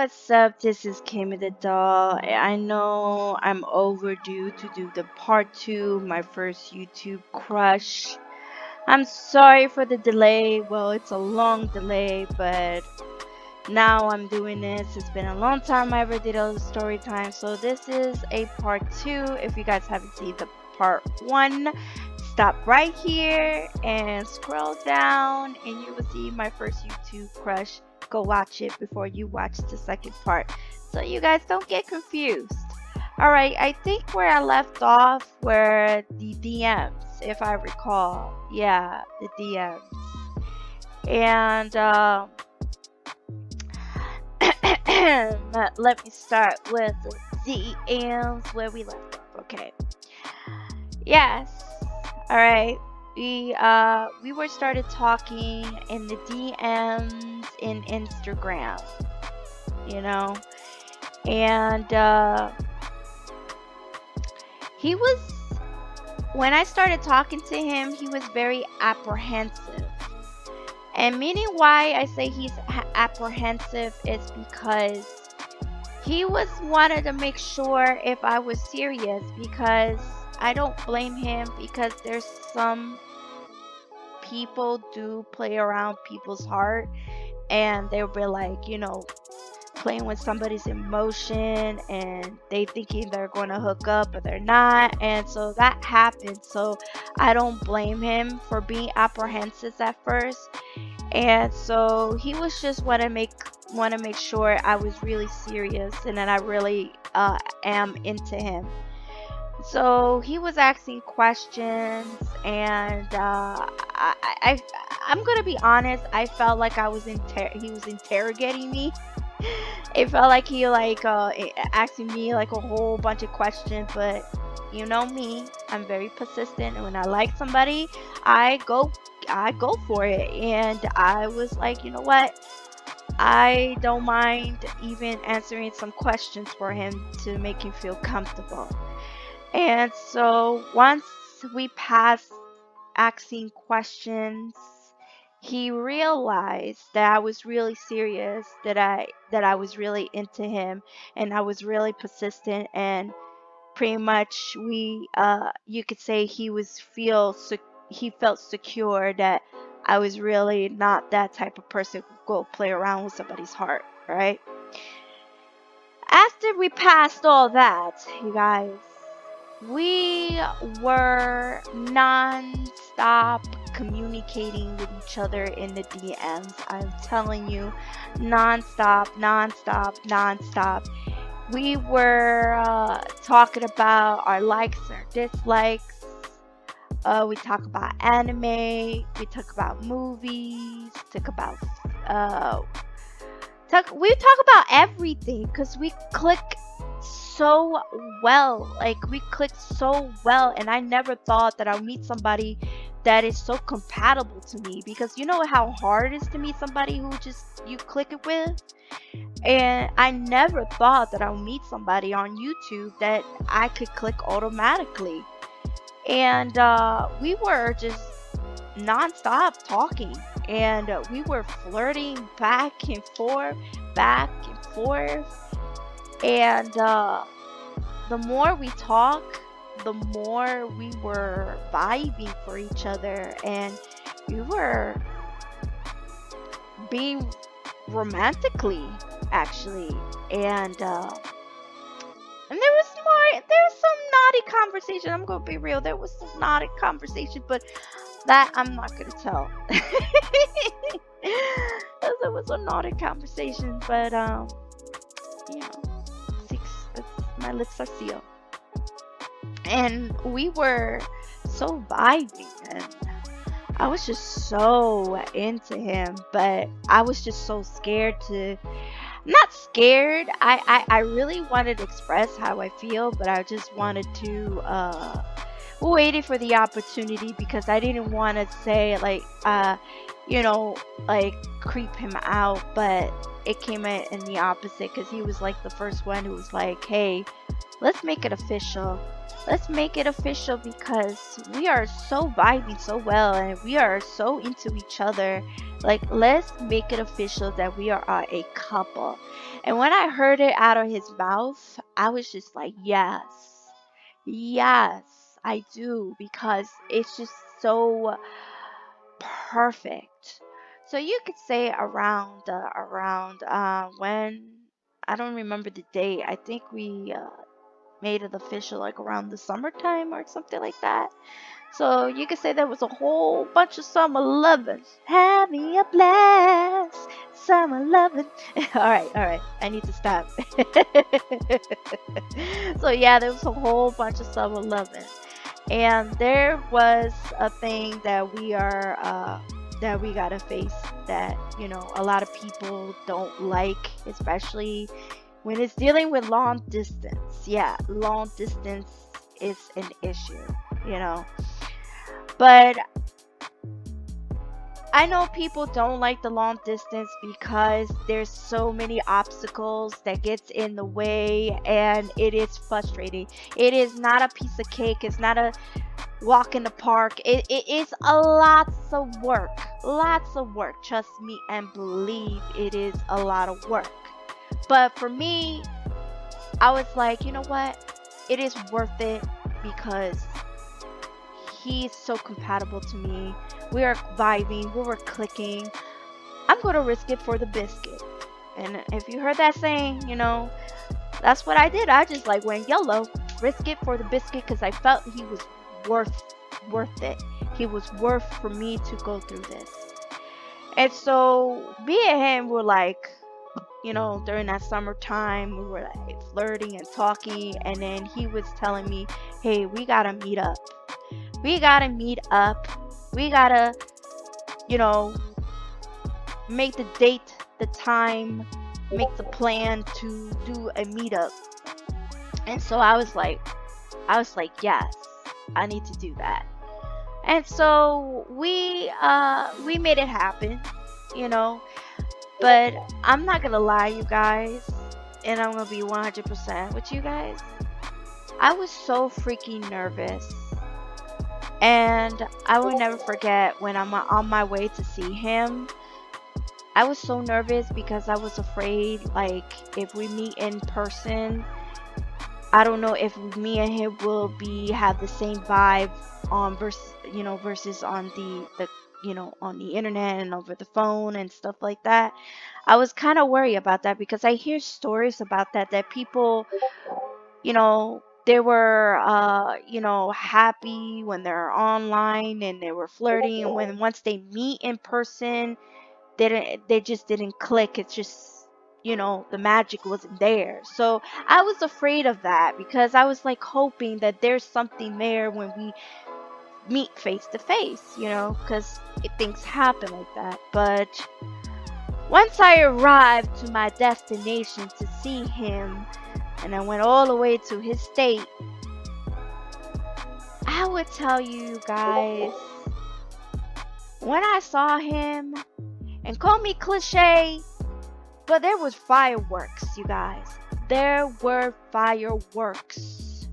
what's up? This is Kimmy the doll. I know I'm overdue to do the part 2, my first YouTube crush. I'm sorry for the delay. Well, it's a long delay, but now I'm doing this. It's been a long time I ever did a story time, so this is a part 2. If you guys haven't seen the part 1, stop right here and scroll down and you will see my first YouTube crush. Go watch it before you watch the second part so you guys don't get confused. Alright, I think where I left off were the DMs, if I recall. Yeah, the DMs. And let me start with the DMs where we left off. Okay. Yes. All right. We were started talking in the DMs in Instagram, you know, and he was when I started talking to him, he was very apprehensive. And meaning why I say he's apprehensive is because he was wanted to make sure if I was serious, because I don't blame him, because there's some people do play around people's heart and they'll be like, playing with somebody's emotion and they thinking they're going to hook up but they're not, and so that happened. So I don't blame him for being apprehensive at first, and so he was just want to make sure I was really serious and that I really am into him. So he was asking questions, and I'm gonna be honest. I felt like he was interrogating me. It felt like he asking me like a whole bunch of questions, but you know me, I'm very persistent, and when I like somebody, I go for it. And I was like, you know what? I don't mind even answering some questions for him to make him feel comfortable. And so once we passed asking questions, he realized that I was really serious, that I was really into him, and I was really persistent, and pretty much you could say he felt secure that I was really not that type of person who go play around with somebody's heart, right? After we passed all that, you guys, we were non-stop communicating with each other in the DMs. I'm telling you, non-stop, non-stop, non-stop. We were talking about our likes, our dislikes. We talk about anime. We talk about movies. Uh, we talk about everything because we click so well. Like, we click so well, and I never thought that I'll meet somebody that is so compatible to me, because you know how hard it is to meet somebody who just you click it with. And I never thought that I'll meet somebody on YouTube that I could click automatically. And we were just non-stop talking, and we were flirting back and forth, back and forth. And the more we talk, the more we were vibing for each other, and we were being romantically, actually. And there was some naughty conversation. I'm gonna be real, there was some naughty conversation, but that I'm not gonna tell. There was a naughty conversation, but you know, my lips are sealed. And we were so vibing, and I was just so into him, but I was just so scared to, not scared. I really wanted to express how I feel, but I just wanted to waited for the opportunity, because I didn't want to say like like creep him out, but it came in the opposite, because he was like the first one who was like, hey, Let's make it official. Let's make it official because we are so vibing so well and we are so into each other. Like, let's make it official that we are a couple. And when I heard it out of his mouth, I was just like, yes, yes, I do, because it's just so perfect. So you could say around when, I don't remember the date. I think we made it official like around the summertime or something like that. So you could say there was a whole bunch of summer loving. Having a blast. Summer loving. All right. I need to stop. So yeah, there was a whole bunch of summer loving. And there was a thing that we gotta face, that a lot of people don't like, especially when it's dealing with long distance. Yeah, long distance is an issue, you know. But I know people don't like the long distance because there's so many obstacles that gets in the way, and it is frustrating. It is not a piece of cake. It's not a walk in the park. It is a lots of work. Lots of work. Trust me and believe, it is a lot of work. But for me, I was like, you know what? It is worth it because he's so compatible to me. We are vibing, we were clicking. I'm gonna risk it for the biscuit. And if you heard that saying, that's what I did. I just like went YOLO, risk it for the biscuit, because I felt he was worth it. He was worth for me to go through this. And so me and him were like, during that summertime, we were like flirting and talking, and then he was telling me, hey, we gotta meet up. We gotta meet up. We gotta, you know, make the date, the time, make the plan to do a meetup. And so I was like, yes, I need to do that. And so we made it happen, you know. But I'm not gonna lie, you guys, and I'm gonna be 100% with you guys. I was so freaking nervous. And I will never forget when I'm on my way to see him. I was so nervous because I was afraid, like, if we meet in person, I don't know if me and him will have the same vibe on versus on on the internet and over the phone and stuff like that. I was kind of worried about that because I hear stories about that people, they were happy when they're online and they were flirting, and when once they meet in person, they just didn't click. It's just, the magic wasn't there. So I was afraid of that because I was like hoping that there's something there when we meet face to face, because things happen like that. But once I arrived to my destination to see him, and I went all the way to his state, I would tell you guys, when I saw him, and call me cliche, but there was fireworks, you guys. There were fireworks.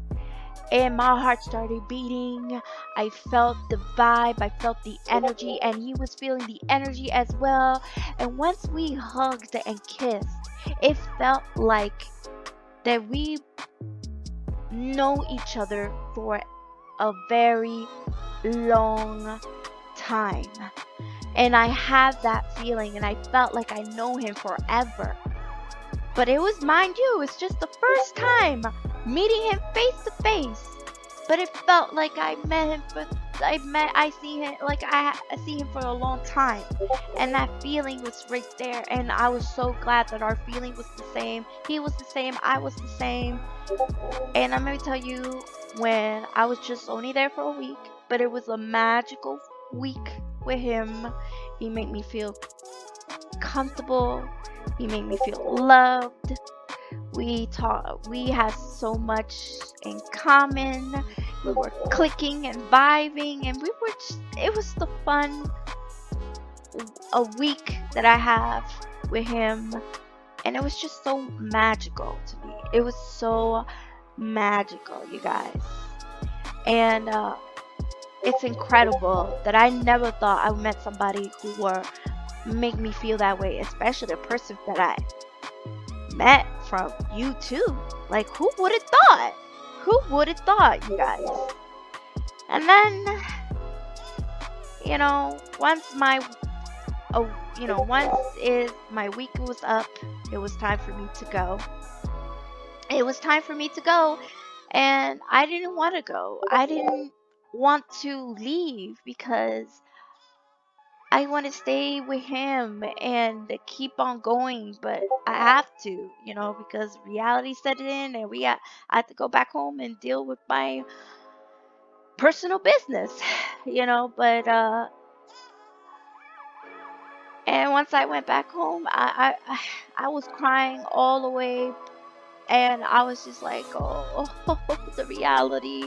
And my heart started beating. I felt the vibe, I felt the energy, and he was feeling the energy as well. And once we hugged and kissed, it felt like that we know each other for a very long time. And I have that feeling, and I felt like I know him forever. But it was, mind you, it's just the first time meeting him face to face. But it felt like I see him for a long time. And that feeling was right there. And I was so glad that our feeling was the same. He was the same, I was the same. And I'm gonna tell you, when I was just only there for a week, but it was a magical week with him. He made me feel comfortable. He made me feel loved. We had so much in common. We were clicking and vibing, and it was the fun a week that I have with him, and it was just so magical to me. It was so magical, you guys. And it's incredible that I never thought I met somebody who were make me feel that way, especially a person that I met from YouTube. Like, who would have thought? Who would have thought, you guys? And then, once my week was up, it was time for me to go. It was time for me to go, and I didn't want to go. I didn't want to leave because I want to stay with him and keep on going, but I have to, because reality set in, and I had to go back home and deal with my personal business, but and once I went back home, I was crying all the way, and I was just like, oh, the reality.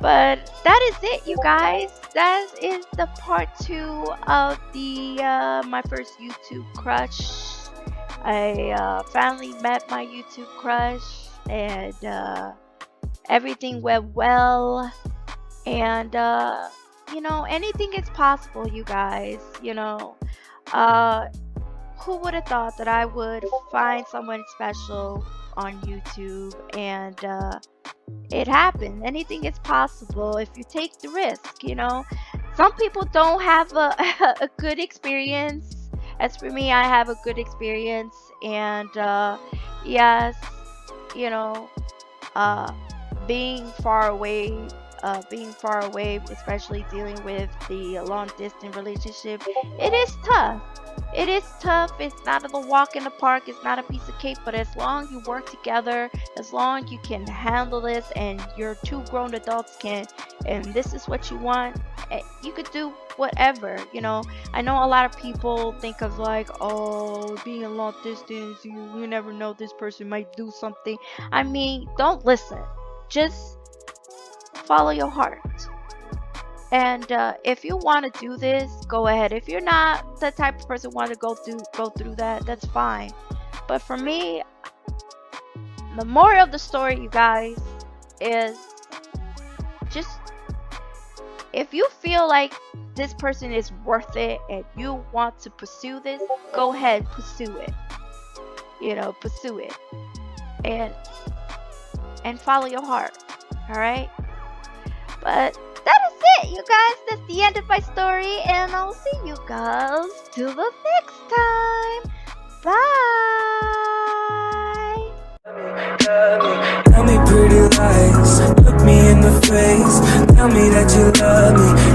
But that is it, you guys. That is the part 2 of the my first YouTube crush. I finally met my YouTube crush, and everything went well. And anything is possible, you guys. Who would have thought that I would find someone special on YouTube, and it happened. Anything is possible if you take the risk. Some people don't have a good experience. As for me, I have a good experience, and yes, being far away, especially dealing with the long distance relationship, it is tough. It is tough. It's not a walk in the park. It's not a piece of cake. But as long as you work together, as long as you can handle this, and you're two grown adults and this is what you want, you could do whatever. I know a lot of people think of like, oh, being a long distance, you never know, this person might do something. I mean, don't listen. Just follow your heart. And if you want to do this, go ahead. If you're not the type of person who want to go through that, that's fine. But for me, the moral of the story, you guys, is just, if you feel like this person is worth it and you want to pursue this, go ahead, pursue it. Pursue it. And follow your heart. All right? But that is it, you guys. That's the end of my story, and I'll see you guys till the next time. Bye. Tell me pretty lies, look me in the face. Tell me that you love me.